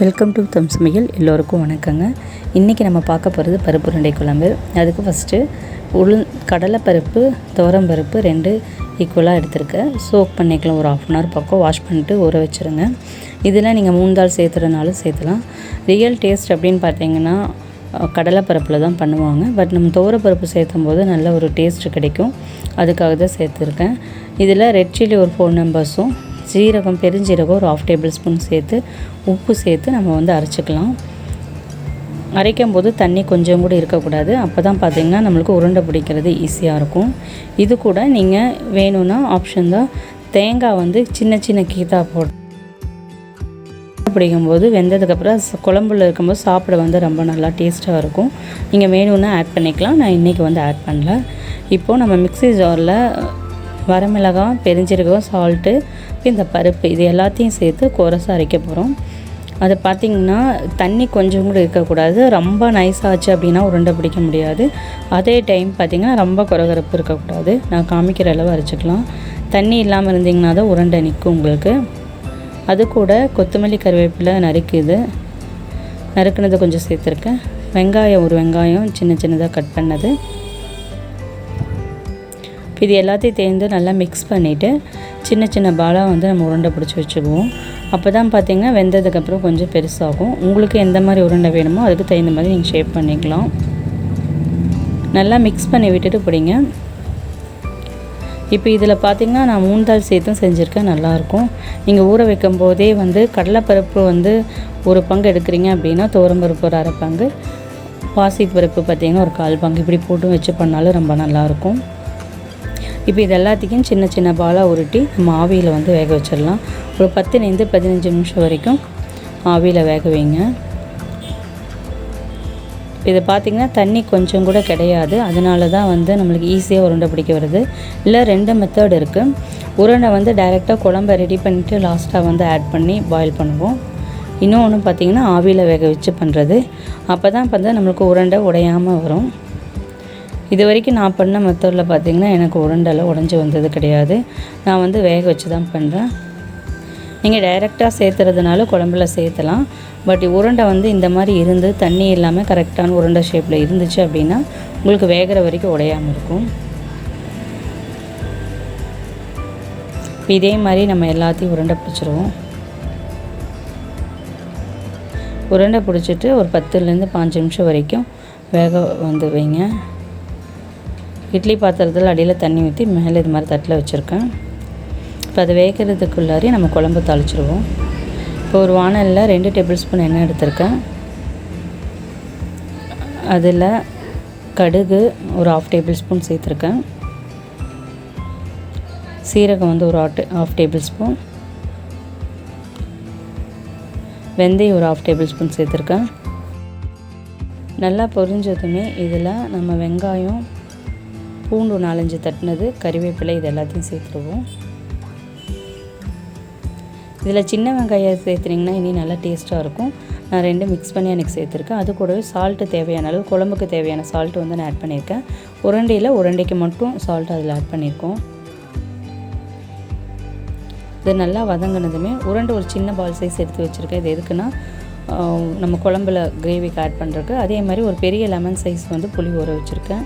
Welcome to சமையல். எல்லோருக்கும் வணக்கங்க. இன்றைக்கி நம்ம பார்க்க போகிறது பருப்பு உருண்டை குழம்பு. அதுக்கு ஃபஸ்ட்டு கடலைப்பருப்பு, துவரம்பருப்பு 2 ஈக்குவலாக எடுத்துருக்கேன். சோக் பண்ணிக்கலாம். ஒரு 1/2 hour பக்கம் வாஷ் பண்ணிட்டு ஊற வச்சுருங்க. இதில் நீங்கள் 3 தாள் சேர்த்துறனாலும் சேர்த்துலாம். ரியல் டேஸ்ட் அப்படின்னு பார்த்தீங்கன்னா கடலைப்பருப்பில் தான் பண்ணுவாங்க. பட் நம்ம துவரப்பருப்பு சேர்த்தும் போது நல்ல ஒரு டேஸ்ட் கிடைக்கும். அதுக்காக தான் சேர்த்துருக்கேன். இதில் ரெட் சில்லி ஒரு 4 நம்பர்ஸும், ஜீரகம், பெருஞ்சீரகம் ஒரு 1/2 tablespoon சேர்த்து, உப்பு சேர்த்து நம்ம அரைச்சிக்கலாம். அரைக்கும் போது தண்ணி கொஞ்சம் கூட இருக்கக்கூடாது. அப்போ தான் பார்த்திங்கன்னா நம்மளுக்கு உருண்டை பிடிக்கிறது ஈஸியாக இருக்கும். இது கூட நீங்கள் வேணும்னா ஆப்ஷன் தான், தேங்காய் சின்ன சின்ன கீத்தா போட்டு பிடிக்கும்போது வெந்ததுக்கப்புறம் குழம்புல இருக்கும்போது சாப்பிட ரொம்ப நல்லா டேஸ்ட்டாக இருக்கும். நீங்கள் வேணும்னா ஆட் பண்ணிக்கலாம். நான் இன்றைக்கி ஆட் பண்ணல. இப்போது நம்ம மிக்ஸி ஜாரில் வரமிளகாய், பெருஞ்சீரகம், சால்ட்டு, இந்த பருப்பு இது எல்லாத்தையும் சேர்த்து கோரஸாக அரைக்க போகிறோம். அதை பார்த்திங்கன்னா தண்ணி கொஞ்சம் கூட இருக்கக்கூடாது. ரொம்ப நைஸாச்சு அப்படின்னா உருண்டை பிடிக்க முடியாது. அதே டைம் பார்த்திங்கன்னா ரொம்ப குறகரப்பு இருக்கக்கூடாது. நான் காமிக்கிற அளவு அரைச்சிக்கலாம். தண்ணி இல்லாமல் இருந்திங்கன்னா தான் உருண்டை நிற்கும் உங்களுக்கு. அது கூட கொத்தமல்லி, கருவேப்பிலை நறுக்குனது கொஞ்சம் சேர்த்துருக்கேன். வெங்காயம் ஒரு வெங்காயம் சின்ன சின்னதாக கட் பண்ணது. இது எல்லாத்தையும் தேர்ந்து நல்லா மிக்ஸ் பண்ணிவிட்டு சின்ன சின்ன பாலாக நம்ம உருண்டை பிடிச்சி வச்சுக்குவோம். அப்போ தான் பார்த்திங்கன்னா வெந்ததுக்கப்புறம் கொஞ்சம் பெருசாகும். உங்களுக்கு எந்த மாதிரி உருண்டை வேணுமோ அதுக்கு தகுந்த மாதிரி நீங்கள் ஷேப் பண்ணிக்கலாம். நல்லா மிக்ஸ் பண்ணி விட்டுட்டு பிடிங்க. இப்போ இதில் பார்த்திங்கன்னா நான் 3 தாள் சேர்த்தும் செஞ்சுருக்கேன். நல்லாயிருக்கும். நீங்கள் ஊற வைக்கும் போதே கடலைப்பருப்பு ஒரு பங்கு எடுக்கிறீங்க அப்படின்னா துவரம்பருப்பு ஒரு 1/2 பங்கு, பாசிப்பருப்பு பார்த்திங்கன்னா ஒரு 1/4 பங்கு இப்படி போட்டு வச்சு பண்ணாலும் ரொம்ப நல்லாயிருக்கும். இப்போ இது எல்லாத்தையும் சின்ன சின்ன பாலாக உருட்டி நம்ம ஆவியில் வேக வச்சிடலாம். ஒரு 10-15 நிமிஷம் வரைக்கும் ஆவியில் வேக வைங்க. இதை பார்த்திங்கன்னா தண்ணி கொஞ்சம் கூட கிடையாது. அதனால தான் நம்மளுக்கு ஈஸியாக உருண்டை பிடிக்க வருது. இல்லை 2 மெத்தட் இருக்குது. உருண்டை டைரெக்டாக குழம்பை ரெடி பண்ணிவிட்டு லாஸ்ட்டாக ஆட் பண்ணி பாயில் பண்ணுவோம். இன்னொன்று பார்த்திங்கன்னா ஆவியில் வேக வச்சு பண்ணுறது. அப்போ தான் நம்மளுக்கு உருண்டை உடையாமல் வரும். இது வரைக்கும் நான் பண்ண மெத்தடில் பார்த்திங்கன்னா எனக்கு உருண்டெல்லாம் உடஞ்சி வந்தது கிடையாது. நான் வேக வச்சு தான் பண்ணுறேன். நீங்கள் டைரெக்டாக சேர்த்துறதுனால குழம்புல சேர்த்தலாம். பட் உருண்டை இந்த மாதிரி இருந்து தண்ணி இல்லாமல் கரெக்டான உருண்டை ஷேப்பில் இருந்துச்சு அப்படின்னா உங்களுக்கு வேகிற வரைக்கும் உடையாமல் இருக்கும். இதே மாதிரி நம்ம எல்லாத்தையும் உருண்டை பிடிச்சிருவோம். உருண்டை பிடிச்சிட்டு ஒரு 10-15 நிமிஷம் வரைக்கும் வேக வைங்க. இட்லி பாத்திரத்தில் அடியில் தண்ணி ஊற்றி மேலே இது மாதிரி தட்டில் வச்சுருக்கேன். இப்போ அதை வேகிறதுக்குள்ளாரி நம்ம குழம்பு தாளிச்சிடுவோம். இப்போ ஒரு வானலில் 2 tablespoon எண்ணெய் எடுத்திருக்கேன். அதில் கடுகு ஒரு 1/2 tablespoon சேர்த்துருக்கேன். சீரகம் ஒரு 1/2 tablespoon, வெந்தயம் ஒரு 1/2 tablespoon சேர்த்துருக்கேன். நல்லா பொரிஞ்சதுமே இதில் நம்ம வெங்காயம், பூண்டு 4-5 தட்டினது, கறிவேப்பிலை இது எல்லாத்தையும் சேர்த்துருவோம். இதில் சின்ன வெங்காயம் சேர்த்துனிங்கன்னா இனி நல்லா டேஸ்ட்டாக இருக்கும். நான் 2 மிக்ஸ் பண்ணி எனக்கு சேர்த்துருக்கேன். அது கூடவே சால்ட்டு தேவையான அளவு, குழம்புக்கு தேவையான சால்ட்டு நான் ஆட் பண்ணியிருக்கேன். உருண்டைக்கு மட்டும் சால்ட் அதில் ஆட் பண்ணியிருக்கோம். இது நல்லா வதங்கினதுமே உருண்டை ஒரு சின்ன பால் சைஸ் எடுத்து வச்சுருக்கேன். இது எதுக்குன்னா நம்ம குழம்புல கிரேவிக்கு ஆட் பண்ணுறதுக்கு. அதே மாதிரி ஒரு பெரிய லெமன் சைஸ் புளி ஊற வச்சுருக்கேன்.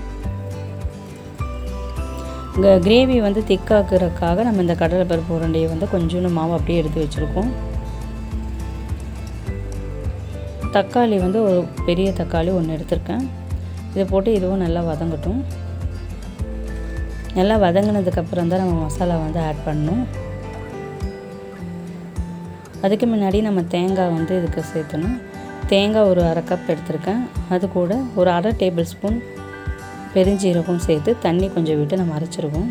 இங்கே கிரேவி திக்காக்குறதுக்காக நம்ம இந்த கடலைப்பருப்பு உருண்டையை கொஞ்சோண்டு மாவு அப்படியே எடுத்து வச்சுருக்கோம். தக்காளி ஒரு பெரிய தக்காளி 1 எடுத்திருக்கேன். இதை போட்டு இதுவும் நல்லா வதங்கட்டும். நல்லா வதங்கினதுக்கப்புறம் தான் நம்ம மசாலா ஆட் பண்ணணும். அதுக்கு முன்னாடி நம்ம தேங்காய் இதுக்கு சேர்த்தணும். தேங்காய் ஒரு 1/2 கப் எடுத்திருக்கேன். அது கூட ஒரு 1/2 tablespoon பெருஞ்சீரகம் சேர்த்து தண்ணி கொஞ்சம் விட்டு நம்ம அரைச்சிருவோம்.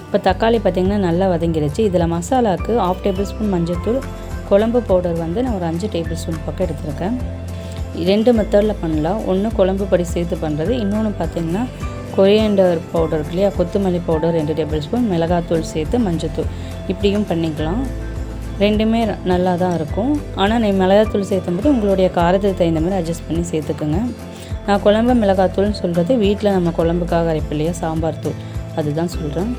இப்போ தக்காளி பார்த்திங்கன்னா நல்லா வதங்கிடுச்சு. இதில் மசாலாவுக்கு 1/2 tablespoon மஞ்சள்தூள், குழம்பு பவுடர் நான் ஒரு 5 tablespoon பக்கம் எடுத்துருக்கேன். 2 மெத்தடில் பண்ணலாம். ஒன்று குழம்பு பொடி சேர்த்து பண்ணுறது, இன்னொன்று பார்த்திங்கன்னா கொரியண்டர் பவுடர் இருக்கு இல்லையா, கொத்தமல்லி பவுடர் 2 tablespoon, மிளகாத்தூள் சேர்த்து மஞ்சள்தூள் இப்படியும் பண்ணிக்கலாம். 2மே நல்லா தான் இருக்கும். ஆனால் நான் மிளகாத்தூள் சேர்த்தும்போது உங்களுடைய காரத்துக்கு தகுந்த மாதிரி அட்ஜஸ்ட் பண்ணி சேர்த்துக்குங்க. நான் குழம்பு மிளகாத்தூள்னு சொல்கிறது வீட்டில் நம்ம குழம்புக்காக அரைப்பு இல்லையா, சாம்பார் தூள், அதுதான் சொல்கிறேன்.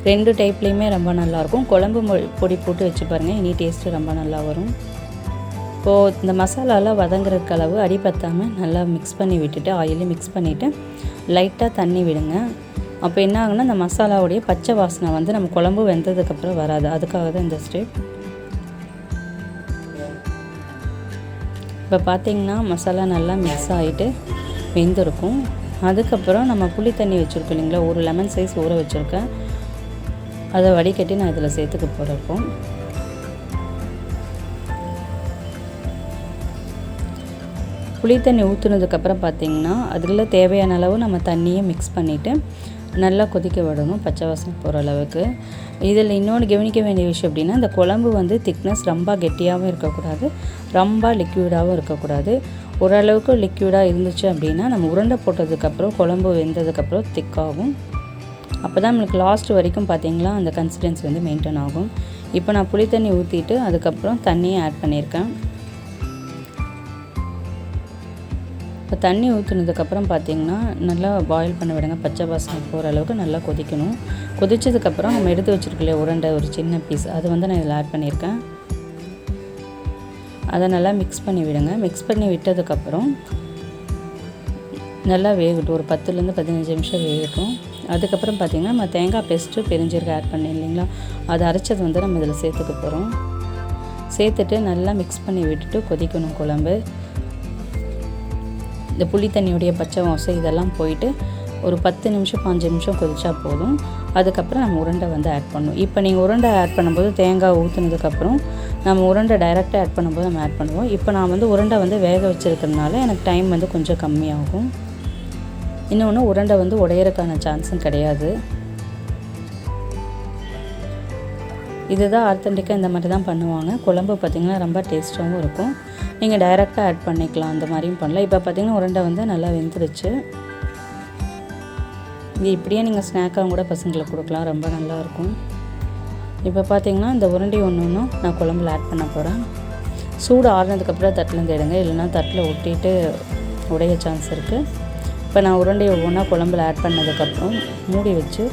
2 டைப்லேயுமே ரொம்ப நல்லாயிருக்கும். குழம்பு பொடி போட்டு வச்சு பாருங்கள், இனி டேஸ்ட்டு ரொம்ப நல்லா வரும். இப்போது இந்த மசாலாலாம் வதங்குறதுக்கு அளவு அடி பத்தாமல் நல்லா மிக்ஸ் பண்ணி விட்டுட்டு ஆயிலையும் மிக்ஸ் பண்ணிவிட்டு லைட்டாக தண்ணி விடுங்க. அப்போ என்ன ஆகுன்னா இந்த மசாலாவுடைய பச்சை வாசனை வந்து நம்ம குழம்பு வெந்ததுக்கப்புறம் வராது. அதுக்காக தான் இந்த ஸ்டெப். இப்போ பார்த்திங்கன்னா மசாலா நல்லா மிக்ஸ் ஆகிட்டு வெந்திருக்கும். அதுக்கப்புறம் நம்ம புளி தண்ணி வச்சுருக்கோம் இல்லைங்களா, ஒரு லெமன் சைஸ் ஊற வச்சுருக்கேன். அதை வடிகட்டி நான் இதில் சேர்த்துக்க போகிறப்போ புளி தண்ணி ஊற்றுனதுக்கப்புறம் பார்த்திங்கன்னா அதில் தேவையான அளவு நம்ம தண்ணியை மிக்ஸ் பண்ணிவிட்டு நல்லா கொதிக்க விடணும், பச்சை வாசனை போகிற அளவுக்கு. இதில் இன்னொன்று கவனிக்க வேண்டிய விஷயம் அப்படின்னா, இந்த குழம்பு வந்து திக்னஸ் ரொம்ப கெட்டியாகவும் இருக்கக்கூடாது, ரொம்ப லிக்விடாகவும் இருக்கக்கூடாது. ஓரளவுக்கு லிக்விடாக இருந்துச்சு அப்படின்னா நம்ம உருண்டை போட்டதுக்கப்புறம் குழம்பு வெந்ததுக்கப்புறம் திக்காகும். அப்போ தான் நம்மளுக்கு லாஸ்ட் வரைக்கும் பார்த்திங்களா அந்த கன்சிஸ்டன்சி வந்து மெயின்டைன் ஆகும். இப்போ நான் புளி தண்ணி ஊற்றிட்டு அதுக்கப்புறம் தண்ணியை ஆட் பண்ணியிருக்கேன். இப்போ தண்ணி ஊற்றுனதுக்கப்புறம் பார்த்திங்கன்னா நல்லா பாயில் பண்ண விடுங்க, பச்சை வாசனை போகிற அளவுக்கு நல்லா கொதிக்கணும். கொதிச்சதுக்கப்புறம் நம்ம எடுத்து வச்சுருக்கலையே உருண்டை ஒரு சின்ன பீஸ், அது வந்து நான் இதில் ஆட் பண்ணியிருக்கேன். அதை நல்லா மிக்ஸ் பண்ணி விடுங்க. மிக்ஸ் பண்ணி விட்டதுக்கப்புறம் நல்லா வேகட்டும், ஒரு 10லேருந்து 15 நிமிஷம் வேகட்டும். அதுக்கப்புறம் பார்த்திங்கன்னா நம்ம தேங்காய் பேஸ்ட்டு பெருஞ்சீரகம் ஆட் பண்ணி இல்லைங்களா, அதை அரைச்சது வந்து நம்ம இதில் சேர்த்துக்க போகிறோம். சேர்த்துட்டு நல்லா மிக்ஸ் பண்ணி விட்டுட்டு கொதிக்கணும் குழம்பு. இந்த புளி தண்ணியுடைய பச்சை வாசம் இதெல்லாம் போயிட்டு ஒரு 10 நிமிஷம் 5 நிமிஷம் கொதிச்சா போதும். அதுக்கப்புறம் நம்ம உருண்டை வந்து ஆட் பண்ணணும். இப்போ நீங்கள் உருண்டை ஆட் பண்ணும்போது தேங்காய் ஊற்றுனதுக்கப்புறம் நம்ம உருண்டை டைரெக்டாக ஆட் பண்ணும்போது நம்ம ஆட் பண்ணுவோம். இப்போ நான் வந்து உருண்டை வந்து வேக வச்சுருக்கிறதுனால எனக்கு டைம் வந்து கொஞ்சம் கம்மியாகும். இன்னொன்று உருண்டை வந்து உடையிறதுக்கான சான்ஸும் கிடையாது. இதுதான் ஆத்தென்டிக்காக இந்த மாதிரி தான் பண்ணுவாங்க. குழம்பு பார்த்திங்கன்னா ரொம்ப டேஸ்ட்டாகவும் இருக்கும். நீங்கள் டைரெக்டாக ஆட் பண்ணிக்கலாம், அந்த மாதிரியும் பண்ணலாம். இப்போ பார்த்திங்கன்னா உருண்டை வந்து நல்லா வெந்துருச்சு. இது இப்படியே நீங்கள் ஸ்நாக்காகவும் கூட பசங்களுக்கு கொடுக்கலாம், ரொம்ப நல்லாயிருக்கும். இப்போ பார்த்திங்கன்னா இந்த உருண்டை ஒன்றும் நான் குழம்புல ஆட் பண்ண போகிறேன். சூடு ஆறுனதுக்கப்புறம் தட்டிலேருந்து எடுங்க, இல்லைன்னா தட்டில் ஒட்டிட்டு உடைய சான்ஸ் இருக்குது. இப்போ நான் உருண்டை ஒவ்வொன்றா குழம்புல ஆட் பண்ணதுக்கப்புறம் மூடி வச்சு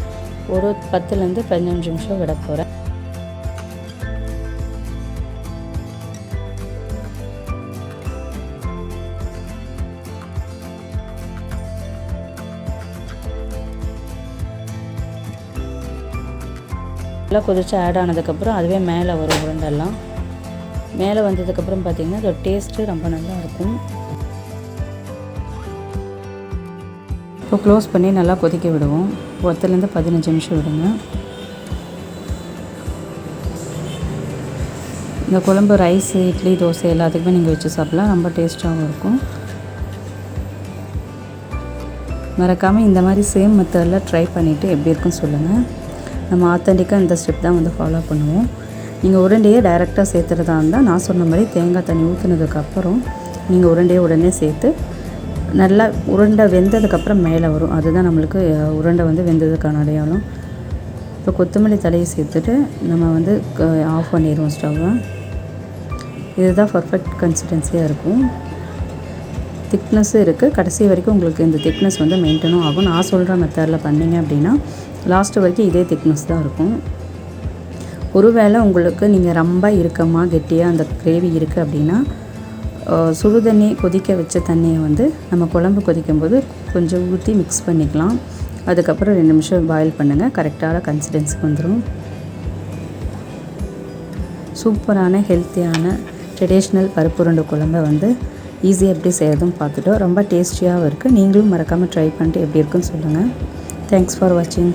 ஒரு 10லேருந்து 15 நிமிஷம் விட போகிறேன். நல்லா கொதிச்சு ஆட் ஆனதுக்கப்புறம் அதுவே மேலே வரும் உருண்டெல்லாம். மேலே வந்ததுக்கப்புறம் பார்த்திங்கன்னா அதோட டேஸ்ட்டு ரொம்ப நல்லா இருக்கும். இப்போ க்ளோஸ் பண்ணி நல்லா கொதிக்க விடுவோம். 10லேருந்து 15 நிமிஷம் விடுங்க. இந்த குழம்பு ரைஸ், இட்லி, தோசை எல்லாத்துக்குமே நீங்கள் வச்சு சாப்பிட்லாம், ரொம்ப டேஸ்ட்டாகவும் இருக்கும். மறக்காமல் இந்த மாதிரி சேம் மெத்தடில் ட்ரை பண்ணிவிட்டு எப்படி இருக்குன்னு சொல்லுங்கள். நம்ம ஆத்தென்டிக்காக இந்த ஸ்டெப் தான் வந்து ஃபாலோ பண்ணுவோம். நீங்கள் உருண்டையே டைரெக்டாக சேர்த்துறதா இருந்தால் நான் சொன்ன மாதிரி தேங்காய் தண்ணி ஊற்றுனதுக்கப்புறம் நீங்கள் உருண்டையை உடனே சேர்த்து நல்லா உருண்டை வெந்ததுக்கப்புறம் மேலே வரும். அதுதான் நம்மளுக்கு உருண்டை வந்து வெந்ததுக்கான அடையாளம். இப்போ கொத்தமல்லி தலையை சேர்த்துட்டு நம்ம வந்து ஆஃப் பண்ணிடுவோம் ஸ்டவ்வை. இதுதான் பர்ஃபெக்ட் கன்சிஸ்டன்சியாக இருக்கும். திக்னஸ்ஸும் இருக்குது. கடைசி வரைக்கும் உங்களுக்கு இந்த திக்னஸ் வந்து மெயின்டெனும் ஆகும். நான் சொல்கிற மெத்தடில் பண்ணிங்க அப்படின்னா லாஸ்ட்டு வரைக்கும் இதே திக்னஸ் தான் இருக்கும். ஒருவேளை உங்களுக்கு நீங்கள் ரொம்ப இறுக்கமாக கெட்டியாக அந்த கிரேவி இருக்குது அப்படின்னா சுடு தண்ணி கொதிக்க வச்ச தண்ணியை வந்து நம்ம குழம்பு கொதிக்கும்போது கொஞ்சம் ஊற்றி மிக்ஸ் பண்ணிக்கலாம். அதுக்கப்புறம் 2 நிமிஷம் பாயில் பண்ணுங்கள், கரெக்டான கன்சிஸ்டன்சிக்கு வந்துடும். சூப்பரான ஹெல்த்தியான ட்ரெடிஷ்னல் பருப்பு உருண்டை குழம்பை வந்து ஈஸியாக எப்படி செய்யறதுன்னு பார்த்துட்டோம். ரொம்ப டேஸ்டியாகவும் இருக்குது. நீங்களும் மறக்காமல் ட்ரை பண்ணிட்டு எப்படி இருக்குன்னு சொல்லுங்கள். தேங்க்ஸ் ஃபார் வாட்சிங்.